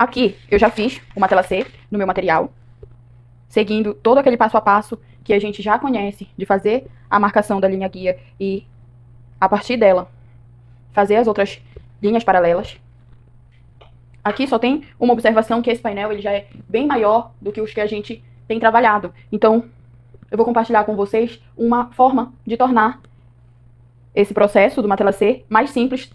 Aqui eu já fiz uma tela C no meu material, seguindo todo aquele passo a passo que a gente já conhece de fazer a marcação da linha guia e, a partir dela, fazer as outras linhas paralelas. Aqui só tem uma observação, que esse painel ele já é bem maior do que os que a gente tem trabalhado. Então, eu vou compartilhar com vocês uma forma de tornar esse processo de uma tela C mais simples,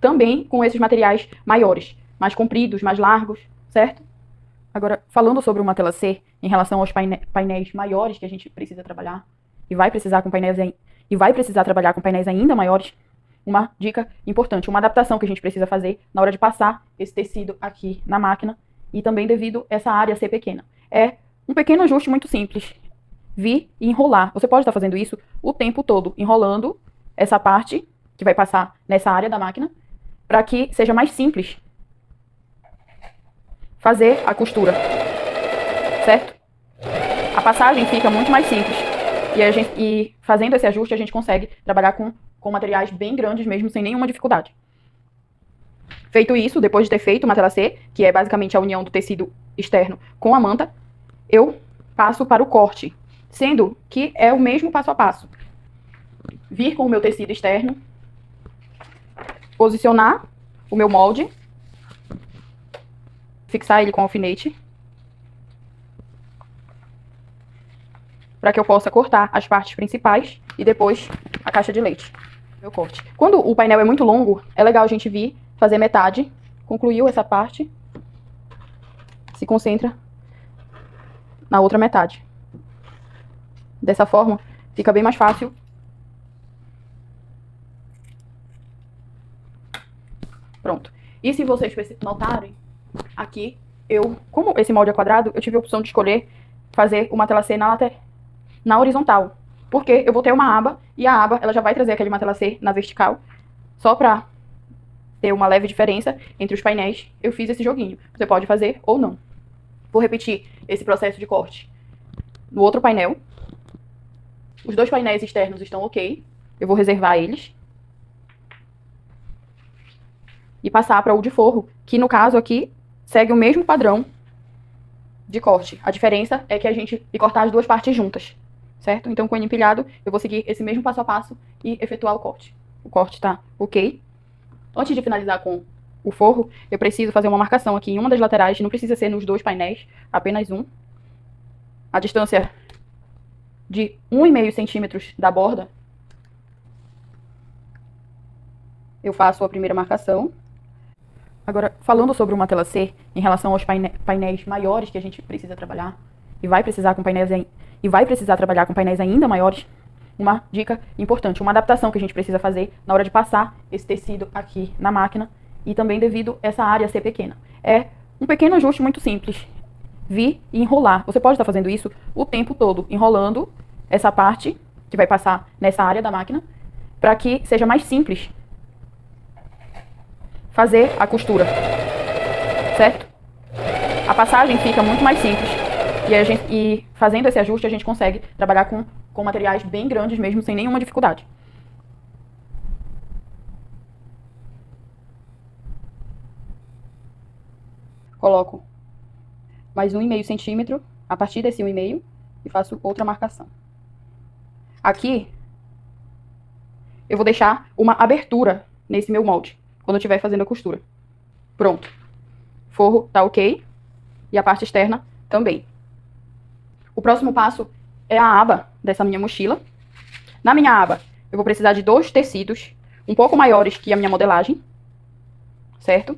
também com esses materiais maiores, mais compridos, mais largos, certo? Agora, falando sobre uma tela C, em relação aos painéis maiores que a gente precisa trabalhar, e vai precisar trabalhar com painéis ainda maiores, uma dica importante, uma adaptação que a gente precisa fazer na hora de passar esse tecido aqui na máquina, e também devido essa área ser pequena. É um pequeno ajuste muito simples. Vir e enrolar. Você pode estar fazendo isso o tempo todo, enrolando essa parte que vai passar nessa área da máquina, para que seja mais simples fazer a costura, certo? A passagem fica muito mais simples. E fazendo esse ajuste, a gente consegue trabalhar com materiais bem grandes mesmo, sem nenhuma dificuldade. Feito isso, depois de ter feito uma tela C, que é basicamente a união do tecido externo com a manta, eu passo para o corte, sendo que é o mesmo passo a passo. Vir com o meu tecido externo, posicionar o meu molde, fixar ele com alfinete, para que eu possa cortar as partes principais e depois a caixa de leite. Meu corte. Quando o painel é muito longo, é legal a gente vir fazer metade. Concluiu essa parte, se concentra na outra metade. Dessa forma, fica bem mais fácil. Pronto. E se vocês notarem, aqui, como esse molde é quadrado, eu tive a opção de escolher fazer uma tela C na horizontal. Porque eu vou ter uma aba, e a aba ela já vai trazer aquele uma tela C na vertical. Só pra ter uma leve diferença entre os painéis, eu fiz esse joguinho. Você pode fazer ou não. Vou repetir esse processo de corte no outro painel. Os dois painéis externos estão ok. Eu vou reservar eles. E passar para o de forro, que no caso aqui segue o mesmo padrão de corte. A diferença é que a gente vai cortar as duas partes juntas, certo? Então, com ele empilhado, eu vou seguir esse mesmo passo a passo e efetuar o corte. O corte tá ok. Antes de finalizar com o forro, eu preciso fazer uma marcação aqui em uma das laterais. Não precisa ser nos dois painéis, apenas um. A distância de 1,5 centímetros da borda, eu faço a primeira marcação. Agora, falando sobre uma tela C, em relação aos painéis maiores que a gente precisa trabalhar, e vai precisar trabalhar com painéis ainda maiores, uma dica importante, uma adaptação que a gente precisa fazer na hora de passar esse tecido aqui na máquina, e também devido essa área ser pequena. É um pequeno ajuste muito simples. Vir e enrolar. Você pode estar fazendo isso o tempo todo, enrolando essa parte que vai passar nessa área da máquina, para que seja mais simples fazer a costura, certo? A passagem fica muito mais simples. E fazendo esse ajuste, a gente consegue trabalhar com materiais bem grandes mesmo, sem nenhuma dificuldade. Coloco mais 1,5 centímetro a partir desse 1,5 e faço outra marcação. Aqui, eu vou deixar uma abertura nesse meu molde, quando eu estiver fazendo a costura. Pronto. Forro tá ok. E a parte externa também. O próximo passo é a aba dessa minha mochila. Na minha aba, eu vou precisar de dois tecidos um pouco maiores que a minha modelagem, certo?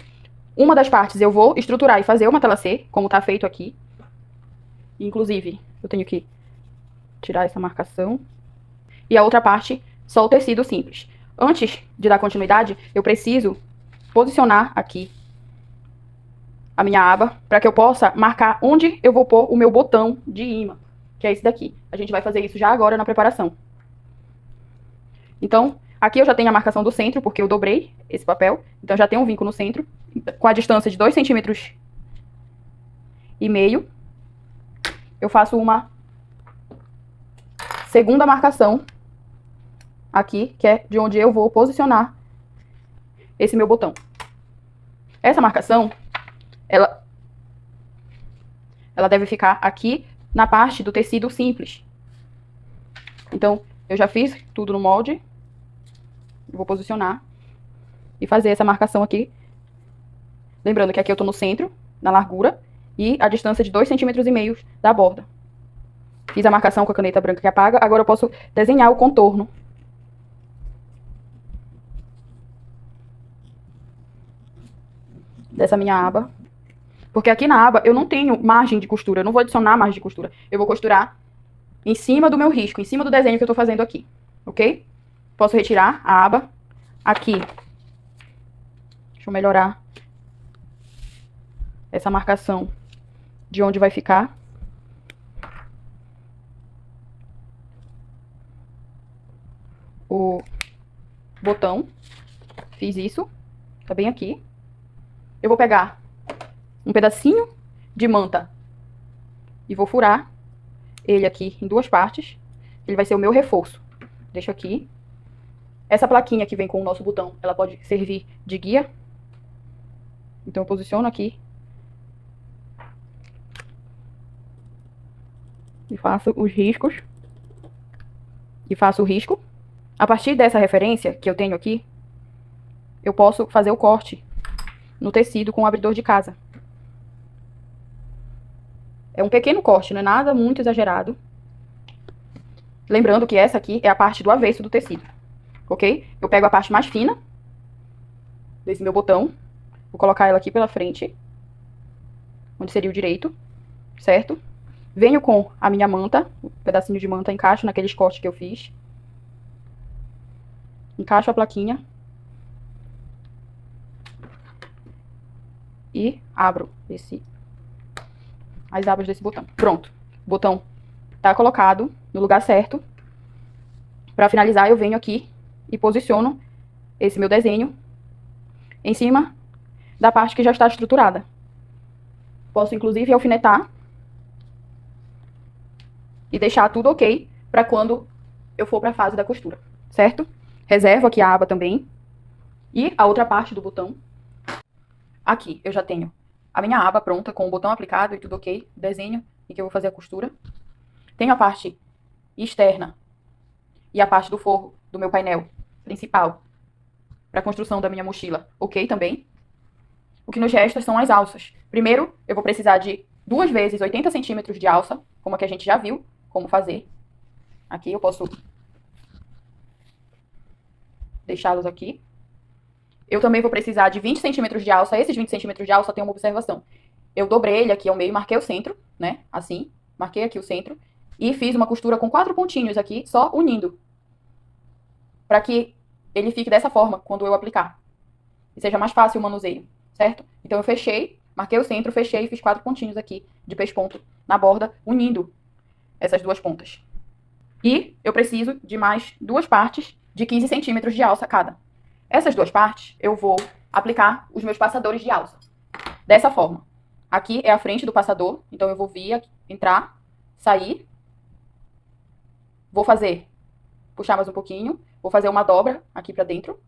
Uma das partes eu vou estruturar e fazer uma tela C, como tá feito aqui. Inclusive, eu tenho que tirar essa marcação. E a outra parte, só o tecido simples. Antes de dar continuidade, eu preciso posicionar aqui a minha aba, para que eu possa marcar onde eu vou pôr o meu botão de imã, que é esse daqui. A gente vai fazer isso já agora na preparação. Então, aqui eu já tenho a marcação do centro, porque eu dobrei esse papel. Então, já tem um vinco no centro, com a distância de 2,5 centímetros. Eu faço uma segunda marcação aqui, que é de onde eu vou posicionar esse meu botão. Essa marcação, ela ela deve ficar aqui na parte do tecido simples. Então, eu já fiz tudo no molde. Vou posicionar e fazer essa marcação aqui. Lembrando que aqui eu tô no centro, na largura, e a distância de 2,5 cm da borda. Fiz a marcação com a caneta branca que apaga, agora eu posso desenhar o contorno. Dessa minha aba. Porque aqui na aba eu não tenho margem de costura, eu não vou adicionar margem de costura. Eu vou costurar em cima do meu risco, em cima do desenho que eu tô fazendo aqui, ok? Posso retirar a aba aqui. Deixa eu melhorar essa marcação de onde vai ficar. O botão. Fiz isso. Tá bem aqui. Eu vou pegar um pedacinho de manta e vou furar ele aqui em duas partes. Ele vai ser o meu reforço. Deixo aqui. Essa plaquinha que vem com o nosso botão, ela pode servir de guia. Então eu posiciono aqui. E faço os riscos. E faço o risco. A partir dessa referência que eu tenho aqui, eu posso fazer o corte no tecido com o abridor de casa. É um pequeno corte, não é nada muito exagerado. Lembrando que essa aqui é a parte do avesso do tecido, ok? Eu pego a parte mais fina desse meu botão, vou colocar ela aqui pela frente, onde seria o direito, certo? Venho com a minha manta, um pedacinho de manta, encaixo naqueles cortes que eu fiz. Encaixo a plaquinha. E abro as abas desse botão. Pronto. O botão tá colocado no lugar certo. Pra finalizar, eu venho aqui e posiciono esse meu desenho em cima da parte que já está estruturada. Posso, inclusive, alfinetar e deixar tudo ok pra quando eu for pra fase da costura, certo? Reservo aqui a aba também. E a outra parte do botão. Aqui eu já tenho a minha aba pronta, com o botão aplicado e tudo ok. Desenho em que eu vou fazer a costura. Tenho a parte externa e a parte do forro do meu painel principal para a construção da minha mochila, ok também. O que nos resta são as alças. Primeiro, eu vou precisar de 2 vezes 80 centímetros de alça, como a que a gente já viu como fazer. Aqui eu posso deixá-los aqui. Eu também vou precisar de 20 centímetros de alça. Esses 20 centímetros de alça tem uma observação. Eu dobrei ele aqui ao meio, marquei o centro, né? Assim, marquei aqui o centro. E fiz uma costura com 4 pontinhos aqui, só unindo. Para que ele fique dessa forma quando eu aplicar. E seja mais fácil o manuseio, certo? Então eu fechei, marquei o centro, fechei e fiz 4 pontinhos aqui de pesponto na borda, unindo essas duas pontas. E eu preciso de mais 2 partes de 15 centímetros de alça cada. Essas 2 partes, eu vou aplicar os meus passadores de alça. Dessa forma. Aqui é a frente do passador, então eu vou vir, entrar, sair. Vou fazer, puxar mais um pouquinho. Vou fazer uma dobra aqui pra dentro.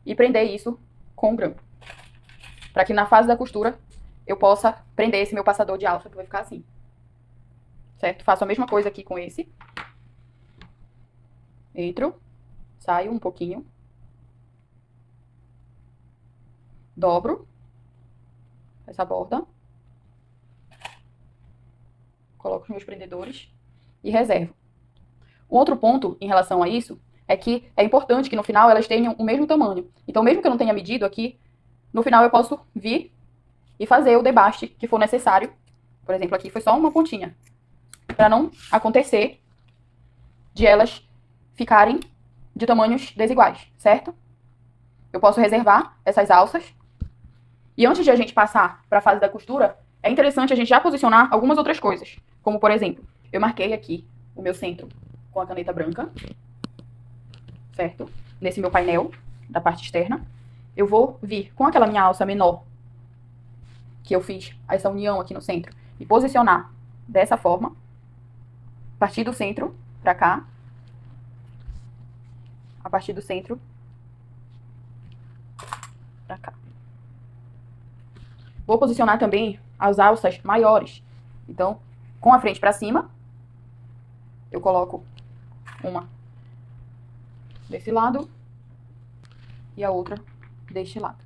E prender isso com o grampo. Pra que na fase da costura, eu possa prender esse meu passador de alça, que vai ficar assim. Certo? Faço a mesma coisa aqui com esse. Entro, saio um pouquinho, dobro essa borda, coloco os meus prendedores e reservo. Um outro ponto em relação a isso é que é importante que no final elas tenham o mesmo tamanho. Então, mesmo que eu não tenha medido aqui, no final eu posso vir e fazer o debaste que for necessário. Por exemplo, aqui foi só uma pontinha, para não acontecer de elas ficarem de tamanhos desiguais, certo? Eu posso reservar essas alças. E antes de a gente passar para a fase da costura, é interessante a gente já posicionar algumas outras coisas. Como, por exemplo, eu marquei aqui o meu centro com a caneta branca, certo? Nesse meu painel da parte externa. Eu vou vir com aquela minha alça menor, que eu fiz essa união aqui no centro, e posicionar dessa forma, partir do centro para cá, a partir do centro pra cá. Vou posicionar também as alças maiores. Então, com a frente pra cima, eu coloco uma desse lado e a outra deste lado.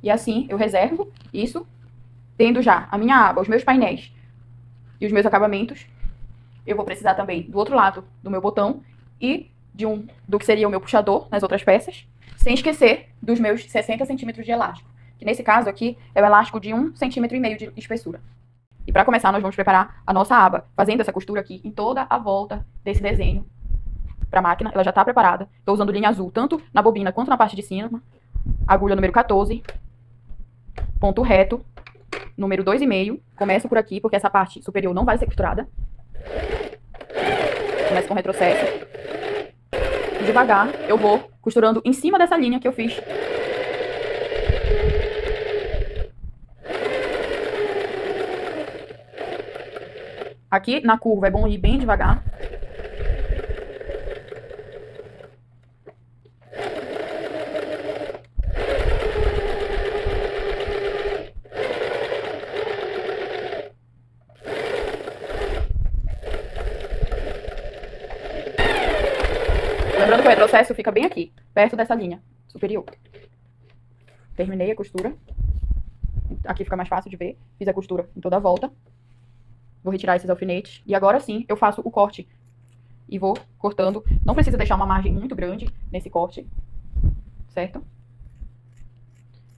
E assim eu reservo isso, tendo já a minha aba, os meus painéis e os meus acabamentos. Eu vou precisar também do outro lado do meu botão e do que seria o meu puxador nas outras peças, sem esquecer dos meus 60 centímetros de elástico, que nesse caso aqui é o elástico de 1,5 centímetro de espessura. E para começar, nós vamos preparar a nossa aba, fazendo essa costura aqui em toda a volta desse desenho para a máquina. Ela já está preparada. Estou usando linha azul tanto na bobina quanto na parte de cima. Agulha número 14, ponto reto, número 2,5. Começo por aqui, porque essa parte superior não vai ser costurada. Começo com retrocesso. E devagar eu vou costurando em cima dessa linha que eu fiz. Aqui na curva é bom ir bem devagar. Lembrando que o retrocesso fica bem aqui, perto dessa linha superior. Terminei a costura. Aqui fica mais fácil de ver. Fiz a costura em toda a volta. Vou retirar esses alfinetes. E agora sim, eu faço o corte. E vou cortando. Não precisa deixar uma margem muito grande nesse corte. Certo?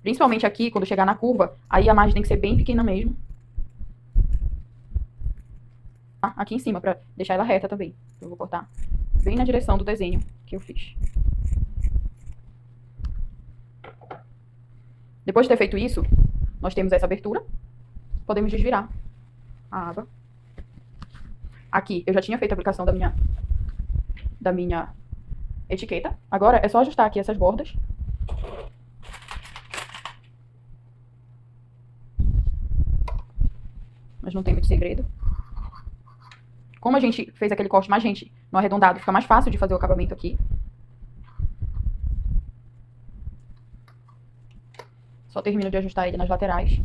Principalmente aqui, quando chegar na curva, aí a margem tem que ser bem pequena mesmo. Aqui em cima, pra deixar ela reta também. Eu vou cortar bem na direção do desenho que eu fiz. Depois de ter feito isso, nós temos essa abertura. Podemos desvirar a aba. Aqui eu já tinha feito a aplicação da minha etiqueta. Agora é só ajustar aqui essas bordas. Mas não tem muito segredo. Como a gente fez aquele corte mais rente no arredondado, fica mais fácil de fazer o acabamento aqui. Só termino de ajustar ele nas laterais.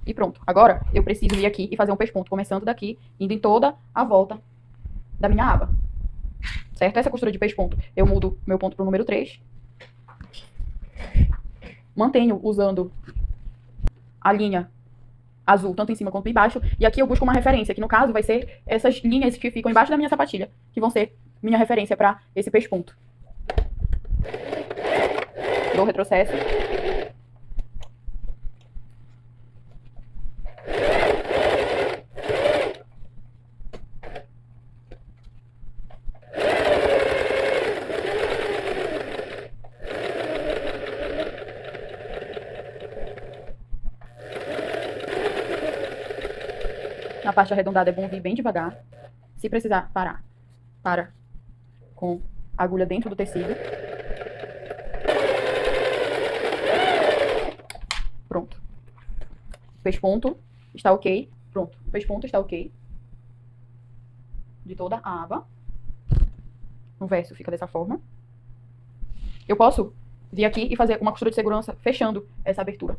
E pronto. Agora eu preciso vir aqui e fazer um pesponto, começando daqui, indo em toda a volta da minha aba. Certo? Essa costura de pesponto, eu mudo meu ponto para o número 3. Mantenho usando a linha azul, tanto em cima quanto embaixo. E aqui eu busco uma referência, que no caso vai ser essas linhas que ficam embaixo da minha sapatilha, que vão ser minha referência para esse pesponto. Dou retrocesso. Na parte arredondada é bom vir bem devagar. Se precisar parar, para com a agulha dentro do tecido. Pronto. Pesponto está ok. Pronto. Pesponto está ok. De toda a aba. No verso fica dessa forma. Eu posso vir aqui e fazer uma costura de segurança fechando essa abertura.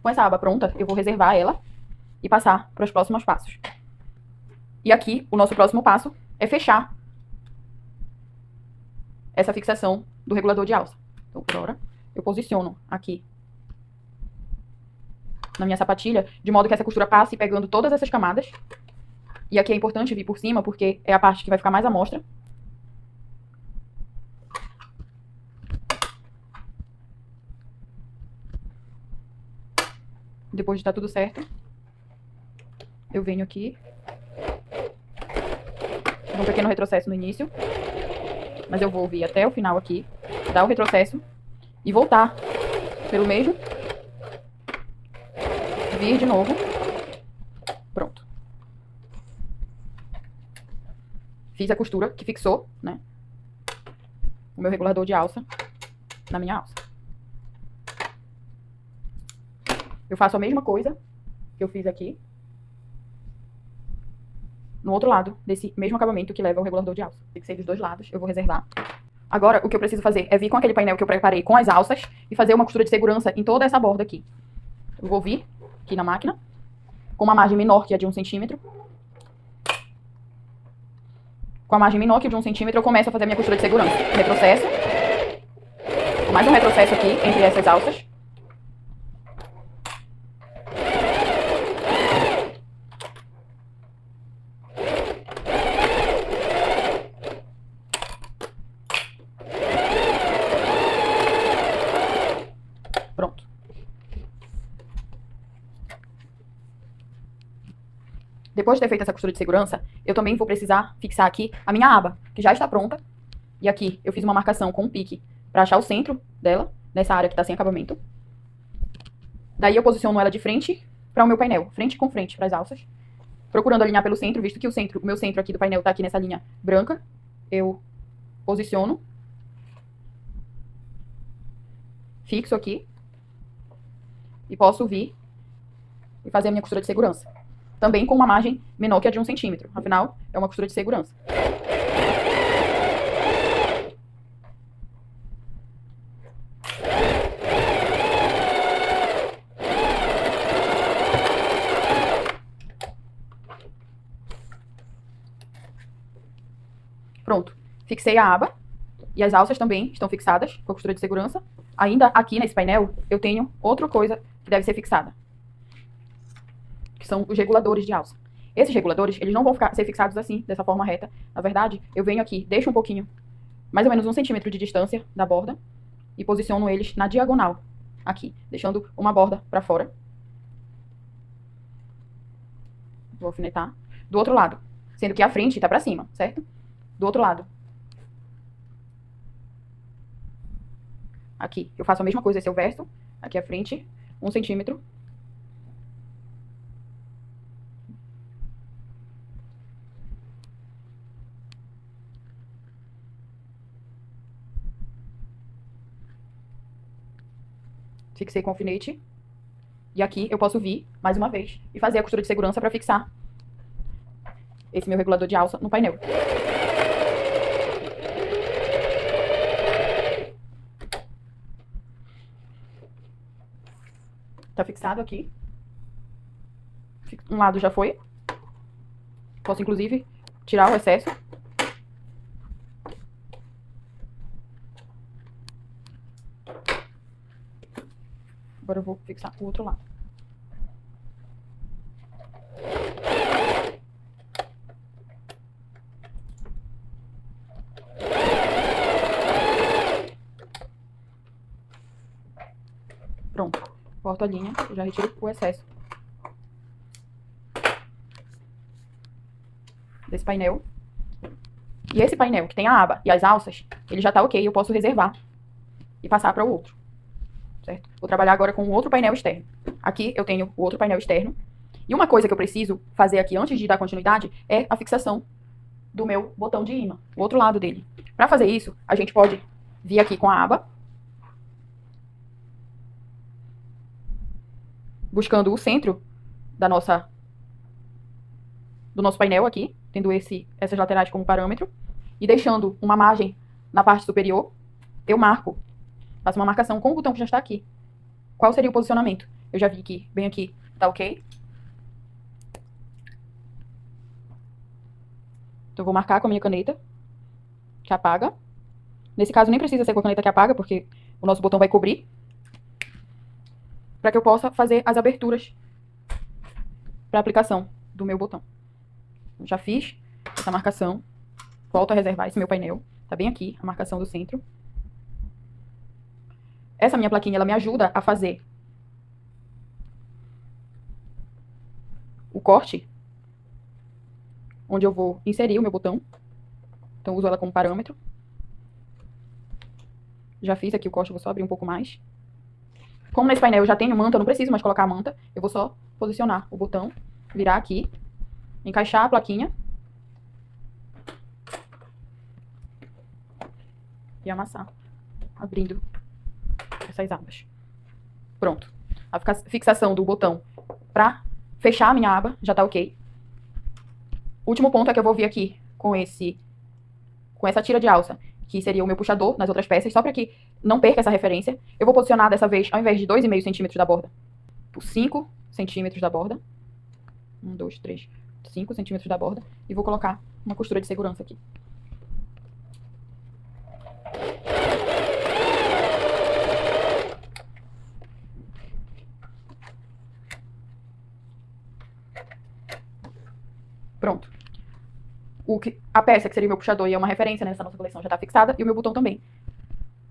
Com essa aba pronta, eu vou reservar ela e passar para os próximos passos. E aqui, o nosso próximo passo é fechar essa fixação do regulador de alça. Então, por hora, eu posiciono aqui na minha sapatilha, de modo que essa costura passe pegando todas essas camadas. E aqui é importante vir por cima, porque é a parte que vai ficar mais à mostra. Depois de estar tudo certo, eu venho aqui, dou um pequeno retrocesso no início, mas eu vou vir até o final aqui, dar o retrocesso e voltar pelo mesmo, vir de novo, pronto. Fiz a costura que fixou, né, o meu regulador de alça na minha alça. eu faço a mesma coisa que eu fiz aqui, no outro lado desse mesmo acabamento que leva ao regulador de alça. Fixei dos dois lados, eu vou reservar. Agora, o que eu preciso fazer é vir com aquele painel que eu preparei com as alças e fazer uma costura de segurança em toda essa borda aqui. Eu vou vir aqui na máquina, com uma margem menor que a de 1 centímetro. Com a margem menor que de 1 centímetro, eu começo a fazer a minha costura de segurança. Retrocesso. Mais um retrocesso aqui entre essas alças. Pronto. Depois de ter feito essa costura de segurança, eu também vou precisar fixar aqui a minha aba, que já está pronta. E aqui eu fiz uma marcação com um pique para achar o centro dela, nessa área que está sem acabamento. Daí eu posiciono ela de frente para o meu painel, frente com frente para as alças. Procurando alinhar pelo centro, visto que o meu centro aqui do painel está aqui nessa linha branca. Eu posiciono. Fixo aqui. E posso vir e fazer a minha costura de segurança. Também com uma margem menor que a de 1 centímetro. Afinal, é uma costura de segurança. Pronto. Fixei a aba. E as alças também estão fixadas com a costura de segurança. Ainda aqui nesse painel, eu tenho outra coisa que deve ser fixada. Que são os reguladores de alça. Esses reguladores, eles não vão ser fixados assim, dessa forma reta. Na verdade, eu venho aqui, deixo um pouquinho, mais ou menos 1 centímetro de distância da borda, e posiciono eles na diagonal, aqui, deixando uma borda pra fora. Vou alfinetar. Do outro lado, sendo que a frente tá pra cima, certo? Do outro lado. Aqui, eu faço a mesma coisa, esse é o verso, aqui a frente, 1 centímetro. Fixei com alfinete. E aqui eu posso vir, mais uma vez, e fazer a costura de segurança para fixar esse meu regulador de alça no painel. Tá fixado aqui. Um lado já foi. Posso, inclusive, tirar o excesso. Agora eu vou fixar o outro lado. Pronto. Corto a linha e já retiro o excesso desse painel. E esse painel que tem a aba e as alças, ele já tá ok, eu posso reservar e passar para o outro. Certo? Vou trabalhar agora com o outro painel externo. Aqui eu tenho o outro painel externo. E uma coisa que eu preciso fazer aqui antes de dar continuidade é a fixação do meu botão de imã, o outro lado dele. Para fazer isso, a gente pode vir aqui com a aba, buscando o centro do nosso painel aqui, tendo essas laterais como parâmetro, e deixando uma margem na parte superior, eu marco. Faço uma marcação com o botão que já está aqui. Qual seria o posicionamento? Eu já vi que, bem aqui, tá ok. Então, eu vou marcar com a minha caneta, que apaga. Nesse caso, nem precisa ser com a caneta que apaga, porque o nosso botão vai cobrir. Para que eu possa fazer as aberturas para aplicação do meu botão. Eu já fiz essa marcação. Volto a reservar esse meu painel. Tá bem aqui, a marcação do centro. Essa minha plaquinha, ela me ajuda a fazer o corte, onde eu vou inserir o meu botão. Então, uso ela como parâmetro. Já fiz aqui o corte, vou só abrir um pouco mais. Como nesse painel eu já tenho manta, eu não preciso mais colocar a manta. Eu vou só posicionar o botão, virar aqui, encaixar a plaquinha e amassar, abrindo essas abas. Pronto. a fixação do botão pra fechar a minha aba, já tá ok. O último ponto é que eu vou vir aqui com essa tira de alça, que seria o meu puxador nas outras peças, só para que não perca essa referência. Eu vou posicionar dessa vez, ao invés de 2,5 centímetros da borda, por 5 centímetros da borda. 1, 2, 3, 5 centímetros da borda. E vou colocar uma costura de segurança aqui. Pronto. A peça, que seria o meu puxador e é uma referência nessa nossa coleção, já está fixada, e o meu botão também.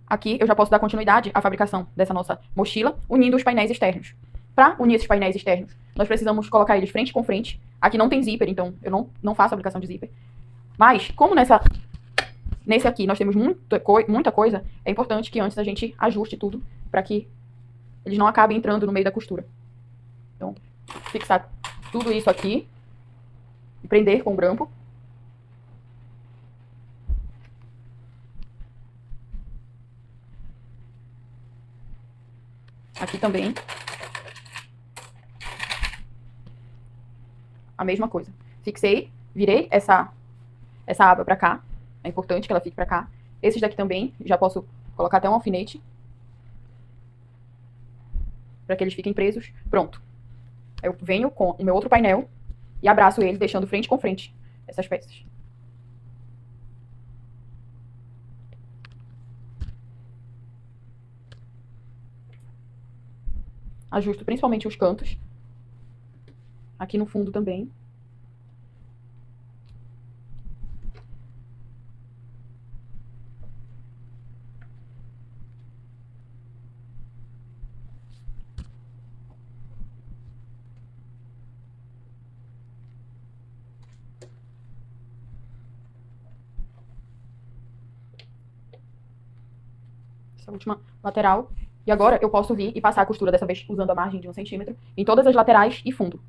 Aqui eu já posso dar continuidade à fabricação dessa nossa mochila, unindo os painéis externos. Para unir esses painéis externos, nós precisamos colocar eles frente com frente. Aqui não tem zíper, então eu não faço aplicação de zíper. Mas, como nesse aqui nós temos muita coisa, é importante que antes a gente ajuste tudo para que eles não acabem entrando no meio da costura. Então, fixar tudo isso aqui e prender com o grampo. Aqui também. A mesma coisa. Fixei, virei essa aba pra cá. É importante que ela fique pra cá. Esses daqui também, já posso colocar até um alfinete. Pra que eles fiquem presos. Pronto. Eu venho com o meu outro painel e abraço ele, deixando frente com frente essas peças. Ajusto principalmente os cantos. Aqui no fundo também. Essa última lateral. E agora eu posso vir e passar a costura, dessa vez usando a margem de 1 centímetro, em todas as laterais e fundo.